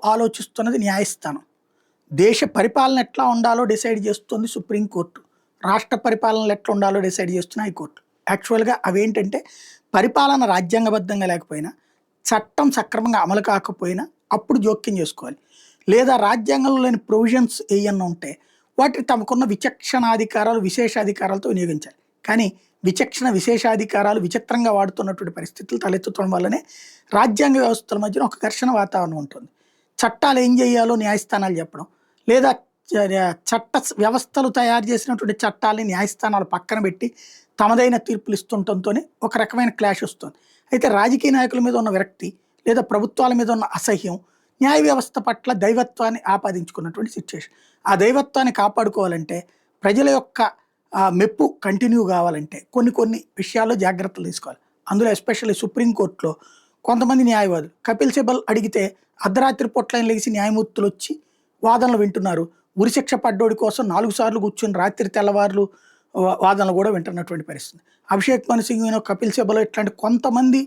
ఆలోచిస్తున్నది న్యాయస్థానం. దేశ పరిపాలన ఎట్లా ఉండాలో డిసైడ్ చేస్తుంది సుప్రీంకోర్టు. రాష్ట్ర పరిపాలనలు ఎట్లా ఉండాలో డిసైడ్ చేస్తున్న హైకోర్టు. యాక్చువల్‌గా అవేంటంటే పరిపాలన రాజ్యాంగబద్ధంగా లేకపోయినా, చట్టం సక్రమంగా అమలు కాకపోయినా అప్పుడు జోక్యం చేసుకోవాలి. లేదా రాజ్యాంగంలో లేని ప్రొవిజన్స్ ఏయన్నా ఉంటే వాటిని తమకున్న విచక్షణాధికారాలు, విశేషాధికారాలతో వినియోగించాలి. కానీ విశేషాధికారాలు విచిత్రంగా వాడుతున్నటువంటి పరిస్థితులు తలెత్తుతుండడం వల్లనే రాజ్యాంగ వ్యవస్థల మధ్యన ఒక ఘర్షణ వాతావరణం ఉంటుంది. చట్టాలు ఏం చేయాలో న్యాయస్థానాలు చెప్పడం, లేదా చట్ట వ్యవస్థలు తయారు చేసినటువంటి చట్టాలని న్యాయస్థానాలు పక్కన పెట్టి తమదైన తీర్పులు ఇస్తుండటంతోనే ఒక రకమైన క్లాష్ వస్తుంది. అయితే రాజకీయ నాయకుల మీద ఉన్న విరక్తి లేదా ప్రభుత్వాల మీద ఉన్న అసహ్యం న్యాయ వ్యవస్థ పట్ల దైవత్వాన్ని ఆపాదించుకున్నటువంటి సిచ్యుయేషన్. ఆ దైవత్వాన్ని కాపాడుకోవాలంటే ప్రజల యొక్క మెప్పు కంటిన్యూ కావాలంటే కొన్ని విషయాల్లో జాగ్రత్తలు తీసుకోవాలి. అందులో ఎస్పెషల్లీ సుప్రీంకోర్టులో కొంతమంది న్యాయవాదులు కపిల్ సిబల్ అడిగితే అర్ధరాత్రి పొట్లైన లేచి న్యాయమూర్తులు వచ్చి వాదనలు వింటున్నారు. ఉరిశిక్ష పడ్డోడి కోసం 4 సార్లు కూర్చొని రాత్రి తెల్లవారులు వాదనలు కూడా వింటున్నటువంటి పరిస్థితి. అభిషేక్ మను సింఘ్వినో, కపిల్ సిబల్ ఇట్లాంటి కొంతమంది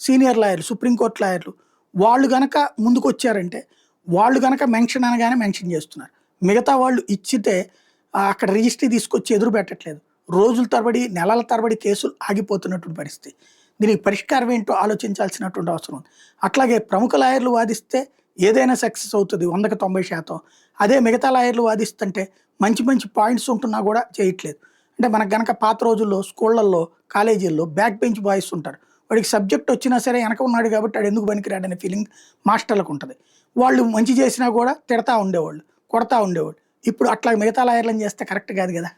సీనియర్ లాయర్లు, సుప్రీంకోర్టు లాయర్లు వాళ్ళు గనక ముందుకొచ్చారంటే వాళ్ళు గనక మెన్షన్ అనగానే మెన్షన్ చేస్తున్నారు. మిగతా వాళ్ళు ఇచ్చితే అక్కడ రిజిస్ట్రీ తీసుకొచ్చి ఎదురు పెట్టట్లేదు. రోజుల తరబడి, నెలల తరబడి కేసులు ఆగిపోతున్నటువంటి పరిస్థితి. దీనికి పరిష్కారం ఏంటో ఆలోచించాల్సినటువంటి అవసరం ఉంది. అట్లాగే ప్రముఖ లాయర్లు వాదిస్తే ఏదైనా సక్సెస్ అవుతుంది 100కి 90%. అదే మిగతా లాయర్లు వాదిస్తుంటే మంచి పాయింట్స్ ఉంటున్నా కూడా చేయట్లేదు. అంటే మనకు గనక పాత రోజుల్లో స్కూళ్ళల్లో, కాలేజీల్లో బ్యాక్ బెంచ్ బాయ్స్ ఉంటారు. వాడికి సబ్జెక్ట్ వచ్చినా సరే వెనక ఉన్నాడు కాబట్టి వాడు ఎందుకు పనికిరాడనే ఫీలింగ్ మాస్టర్లకు ఉంటుంది. వాళ్ళు మంచి చేసినా కూడా తిడతా ఉండేవాళ్ళు, కొడతా ఉండేవాళ్ళు. ఇప్పుడు అట్లా మిగతా లాయర్లను చేస్తే కరెక్ట్ కాదు కదా.